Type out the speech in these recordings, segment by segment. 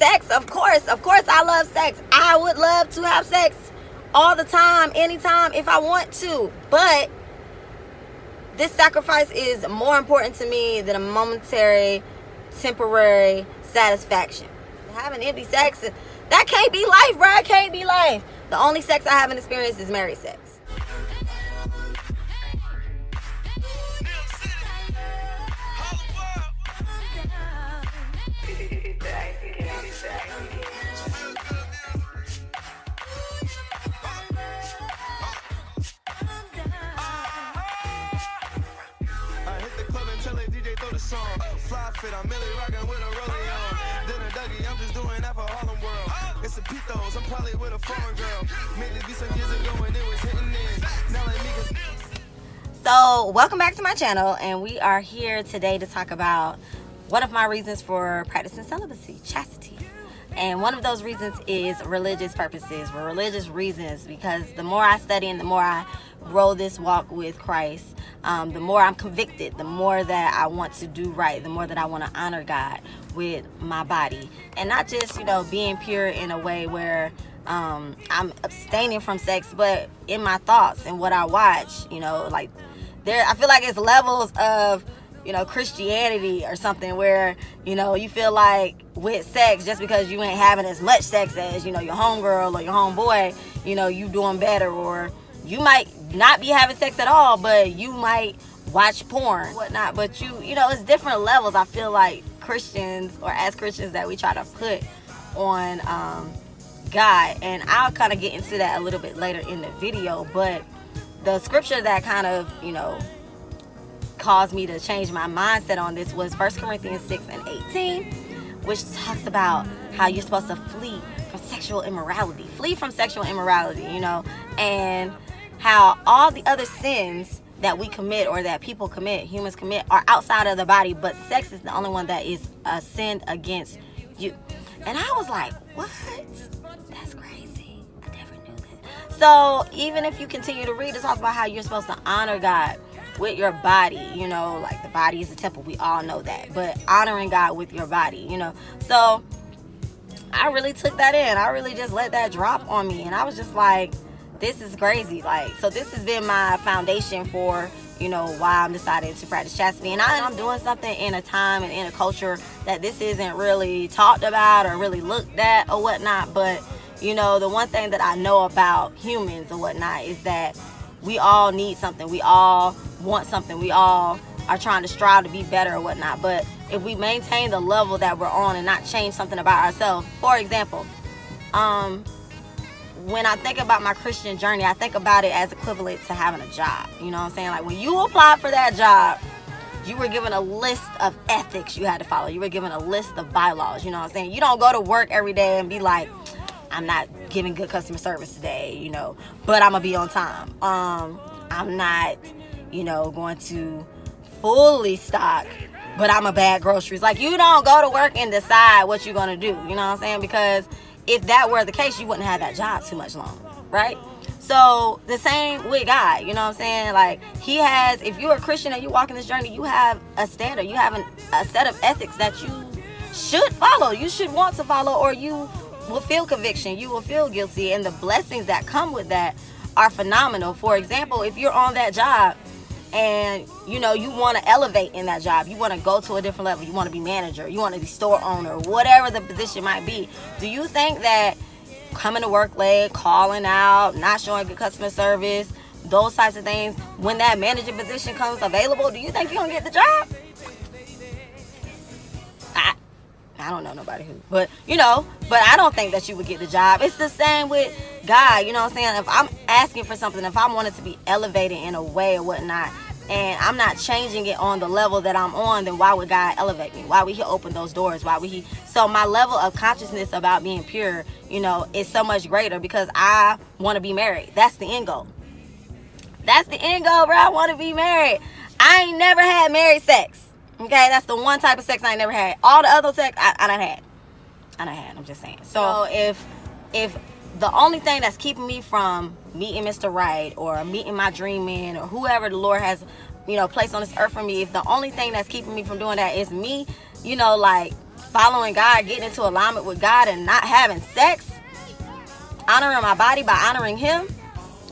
sex, of course I love sex. I would love to have sex all the time, anytime, if I want to. But this sacrifice is more important to me than a momentary, temporary satisfaction. Having empty sex, that can't be life, bro. It can't be life. The only sex I haven't experienced is married sex. Fly fit, I'm really rockin' with a rollie on. Then a Dougie, I'm just doing that for Harlem World. It's a Pitos, I'm probably with a foreign girl. Made this be some years ago and it was hitting in. Now let me So, welcome back to my channel, and we are here today to talk about one of my reasons for practicing celibacy, chastity. And one of those reasons is religious purposes, for religious reasons, because the more I study and the more I roll this walk with Christ, the more I'm convicted, the more that I want to do right, the more that I want to honor God with my body. And not just, being pure in a way where I'm abstaining from sex, but in my thoughts and what I watch, I feel like it's levels of Christianity or something where, you feel like with sex, just because you ain't having as much sex as, your homegirl or your homeboy, you doing better. Or you might not be having sex at all, but you might watch porn, whatnot. But it's different levels, I feel like, Christians, or as Christians, that we try to put on God. And I'll kind of get into that a little bit later in the video. But the scripture that kind of, caused me to change my mindset on this was 1 Corinthians 6:18, which talks about how you're supposed to flee from sexual immorality, and how all the other sins that we commit, or that people commit, humans commit, are outside of the body, but sex is the only one that is sinned against you. And I was like, what? That's crazy. I never knew that. So even if you continue to read, it talks about how you're supposed to honor God with your body, like the body is a temple, we all know that, but honoring God with your body, so I really took that in. I really just let that drop on me, and I was just like, this is crazy. So this has been my foundation for why I'm deciding to practice chastity. And I'm doing something in a time and in a culture that this isn't really talked about or really looked at or whatnot. But the one thing that I know about humans or whatnot is that we all need something, we all want something, we all are trying to strive to be better or whatnot. But if we maintain the level that we're on and not change something about ourselves, for example, when I think about my Christian journey, I think about it as equivalent to having a job. You know what I'm saying? Like when you applied for that job, you were given a list of ethics you had to follow. You were given a list of bylaws. You know what I'm saying? You don't go to work every day and be like, I'm not giving good customer service today, but I'm gonna be on time. I'm not, going to fully stock, but I'm a bad groceries. Like, you don't go to work and decide what you're gonna do. You know what I'm saying? Because if that were the case, you wouldn't have that job too much longer, right? So the same with God, you know what I'm saying? Like, he has, if you're a Christian and you walk in this journey, you have a standard, you have a set of ethics that you should follow, you should want to follow, or you will feel conviction, you will feel guilty, and the blessings that come with that are phenomenal. For example, if you're on that job and you want to elevate in that job, you want to go to a different level, you want to be manager, you want to be store owner, whatever the position might be, do you think that coming to work late, calling out, not showing good customer service, those types of things, when that manager position comes available, do you think you're gonna get the job? I don't know nobody who, but I don't think that you would get the job. It's the same with God, you know what I'm saying? If I'm asking for something, if I want it to be elevated in a way or whatnot, and I'm not changing it on the level that I'm on, then why would God elevate me? Why would he open those doors? So my level of consciousness about being pure, is so much greater because I want to be married. That's the end goal. That's the end goal, bro. I want to be married. I ain't never had married sex. Okay, that's the one type of sex I ain't never had. All the other sex I done had. I'm just saying. So if the only thing that's keeping me from meeting Mr. Right or meeting my dream man or whoever the Lord has, placed on this earth for me, if the only thing that's keeping me from doing that is me, following God, getting into alignment with God, and not having sex, honoring my body by honoring Him,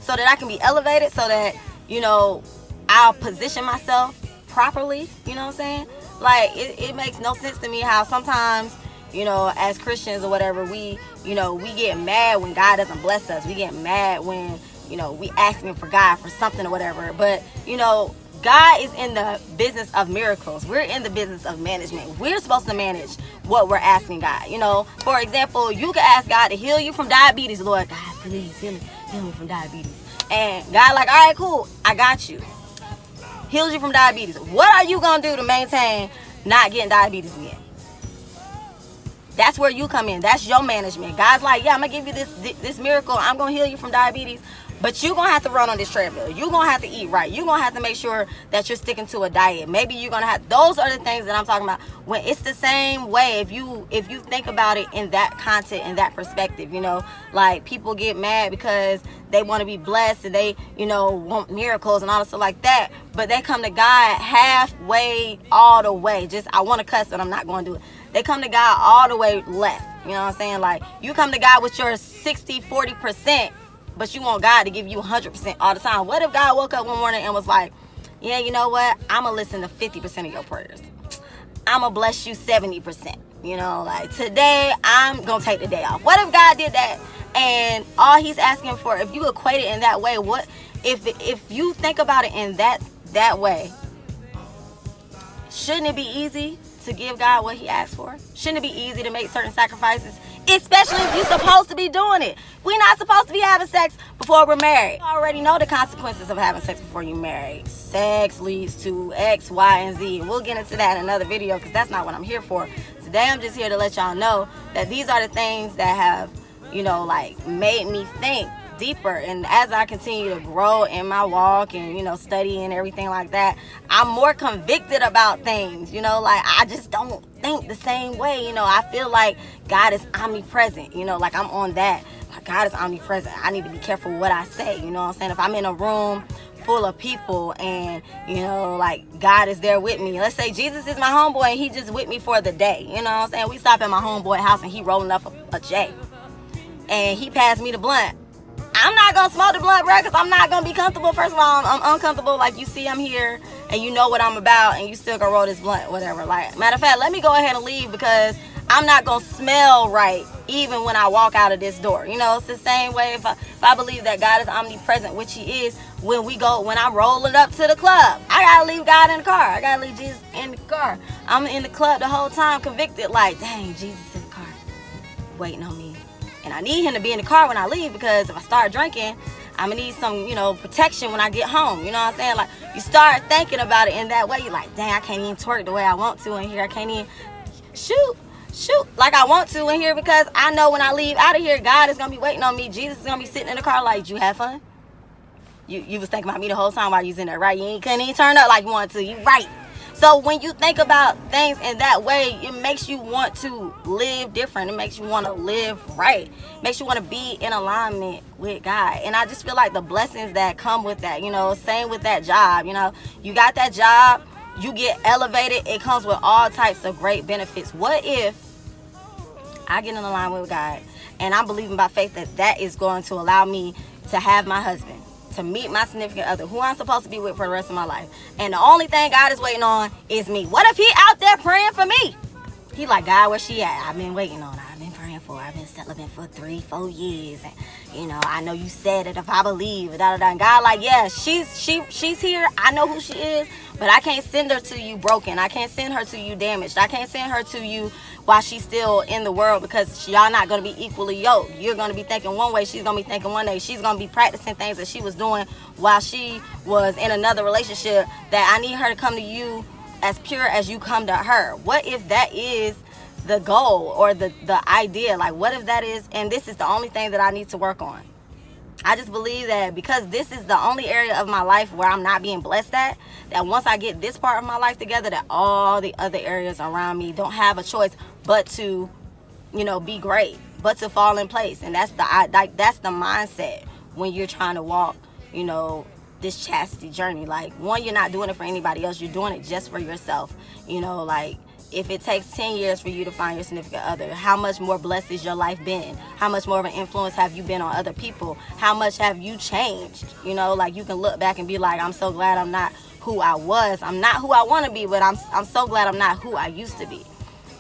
so that I can be elevated, so that, you know, I'll position myself properly. You know what I'm saying? Like, it makes no sense to me how sometimes, you know, as Christians or whatever, we get mad when God doesn't bless us. We get mad when, you know, we asking for God for something or whatever. But, you know, God is in the business of miracles. We're in the business of management. We're supposed to manage what we're asking God. You know, for example, you can ask God to heal you from diabetes. Lord, God, please heal me from diabetes. And God like, all right, cool, I got you. Heals you from diabetes. What are you going to do to maintain not getting diabetes again? That's where you come in. That's your management. God's like, yeah, I'm going to give you this miracle. I'm going to heal you from diabetes. But you're going to have to run on this treadmill. You're going to have to eat right. You're going to have to make sure that you're sticking to a diet. Maybe you're going to have... Those are the things that I'm talking about. When it's the same way, if you think about it in that content, in that perspective, you know, like people get mad because they want to be blessed and they, you know, want miracles and all this stuff like that. But they come to God halfway, all the way. Just, I want to cuss, but I'm not going to do it. They come to God all the way left. You know what I'm saying? Like, you come to God with your 60, 40%, but you want God to give you 100% all the time. What if God woke up one morning and was like, yeah, you know what? I'm going to listen to 50% of your prayers. I'm going to bless you 70%. You know, like, today I'm going to take the day off. What if God did that? And all He's asking for, if you equate it in that way, what if you think about it in that way, shouldn't it be easy to give God what He asked for? Shouldn't it be easy to make certain sacrifices? Especially if you're supposed to be doing it. We're not supposed to be having sex before we're married. You already know the consequences of having sex before you're married. Sex leads to X, Y, and Z. And we'll get into that in another video because that's not what I'm here for. Today I'm just here to let y'all know that these are the things that have, you know, like, made me think deeper. And as I continue to grow in my walk and, you know, study and everything like that, I'm more convicted about things. You know, like, I just don't think the same way. You know, I feel like God is omnipresent. You know, like, I'm on that. Like, God is omnipresent. I need to be careful what I say. You know what I'm saying? If I'm in a room full of people and, you know, like, God is there with me. Let's say Jesus is my homeboy and He just with me for the day. You know what I'm saying? We stop at my homeboy house and he rolling up a J. And he passed me the blunt. I'm not going to smoke the blunt, bro, because I'm not going to be comfortable. First of all, I'm uncomfortable. Like, you see I'm here and you know what I'm about and you still going to roll this blunt, whatever. Like, matter of fact, let me go ahead and leave because I'm not going to smell right even when I walk out of this door. You know, it's the same way if I believe that God is omnipresent, which He is, when I'm rolling up to the club. I got to leave God in the car. I got to leave Jesus in the car. I'm in the club the whole time convicted, like, dang, Jesus in the car waiting on me. And I need Him to be in the car when I leave because if I start drinking, I'm going to need some, you know, protection when I get home. You know what I'm saying? Like, you start thinking about it in that way. You're like, dang, I can't even twerk the way I want to in here. I can't even shoot like I want to in here because I know when I leave out of here, God is going to be waiting on me. Jesus is going to be sitting in the car like, did you have fun? You was thinking about me the whole time while you was in there, right? You couldn't even turn up like you wanted to. You right. So when you think about things in that way, it makes you want to live different. It makes you want to live right. It makes you want to be in alignment with God. And I just feel like the blessings that come with that, you know, same with that job. You know, you got that job, you get elevated. It comes with all types of great benefits. What if I get in alignment with God and I'm believing by faith that is going to allow me to have my husband, to meet my significant other, who I'm supposed to be with for the rest of my life. And the only thing God is waiting on is me. What if He out there praying for me? He like, God, where she at? I've been waiting on her. I've been praying for her. I've been celibate for 3-4 years. And, you know, I know you said it if I believe. And God like, yeah, she's here. I know who she is. But I can't send her to you broken. I can't send her to you damaged. I can't send her to you while she's still in the world because y'all not going to be equally yoked. You're going to be thinking one way. She's going to be thinking one way. She's going to be practicing things that she was doing while she was in another relationship, that I need her to come to you as pure as you come to her. What if that is the goal or the idea? Like, what if that is, and this is the only thing that I need to work on? I just believe that because this is the only area of my life where I'm not being blessed at, that once I get this part of my life together, that all the other areas around me don't have a choice but to, you know, be great, but to fall in place. And that's the mindset when you're trying to walk, you know, this chastity journey. Like, one, you're not doing it for anybody else. You're doing it just for yourself. You know, like, if it takes 10 years for you to find your significant other, how much more blessed has your life been? How much more of an influence have you been on other people? How much have you changed? You know, like, you can look back and be like, I'm so glad I'm not who I was. I'm not who I want to be, but I'm so glad I'm not who I used to be.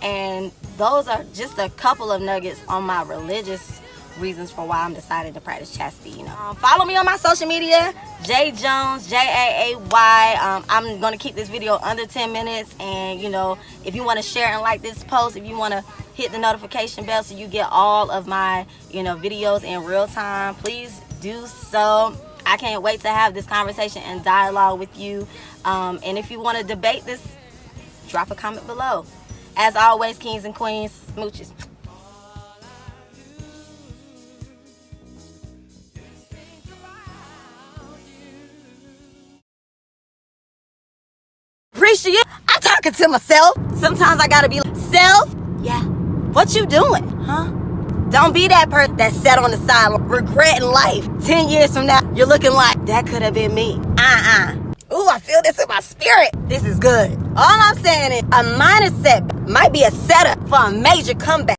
And those are just a couple of nuggets on my religious reasons for why I'm deciding to practice chastity. You know, follow me on my social media, J Jones, JAAY. I'm gonna keep this video under 10 minutes, and you know, if you want to share and like this post, if you want to hit the notification bell so you get all of my, you know, videos in real time, please do so. I can't wait to have this conversation and dialogue with you. And if you want to debate this, drop a comment below. As always, kings and queens, smooches. Appreciate you. I'm talking to myself. Sometimes I gotta be like, self, yeah, what you doing, huh? Don't be that person that sat on the side regretting life. 10 years from now, you're looking like, that could have been me. Ooh, I feel this in my spirit. This is good. All I'm saying is a mindset might be a setup for a major comeback.